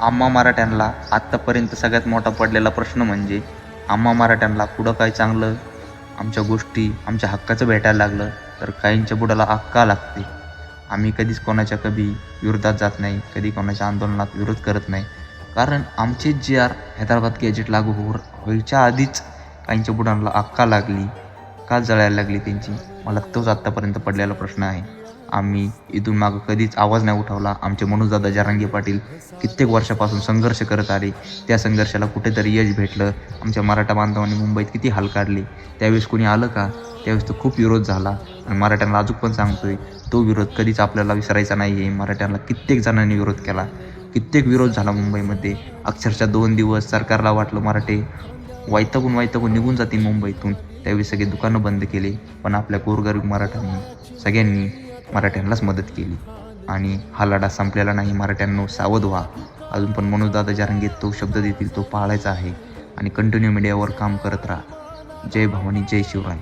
आम्हा मराठ्यांना आत्तापर्यंत सगळ्यात मोठा पडलेला प्रश्न म्हणजे आम्हा मराठ्यांना पुढं काय चांगलं आमच्या गोष्टी आमच्या हक्काचं भेटायला लागलं तर काहींच्या बुडाला अक्का लागते. आम्ही कधीच कोणाच्या विरोधात जात नाही, कधी कोणाच्या आंदोलनात विरोध करत नाही. कारण आमचे जी आर हैदराबाद गॅजेट लागू व्हायच्या आधीच काहींच्या बुडांना अक्का लागली, का जळायला लागली त्यांची, मला तोच आत्तापर्यंत पडलेला प्रश्न आहे. आम्ही इथून मागं कधीच आवाज नाही उठवला. आमचे मनोजदादा जरांगे पाटील कित्येक वर्षापासून संघर्ष करत आले. त्या संघर्षाला कुठेतरी यश भेटलं. आमच्या मराठा बांधवांनी मुंबईत किती हाल काढले. त्यावेळेस कोणी आलं का? त्यावेळेस तो खूप विरोध झाला. आणि मराठ्यांना अजून पण सांगतोय, तो विरोध कधीच आपल्याला विसरायचा नाही आहे. मराठ्यांना कित्येक जणांनी विरोध केला, कित्येक विरोध झाला मुंबईमध्ये. अक्षरशः 2 दिवस सरकारला वाटलं मराठे वैतागून निघून जातील मुंबईतून. त्यावेळी सगळे दुकानं बंद केले. पण आपल्या गोरगरीब मराठ्यांनी सगळ्यांनी मराठ्यांनाच मदत केली. आणि हा लढा संपलेला नाही. मराठ्यांनो, सावध व्हा. अजून पण मनोजदादा जरांगे तो शब्द देतील तो पाळायचा आहे. आणि कंटिन्यू मीडियावर काम करत राहा. जय भवानी, जय शिवराय.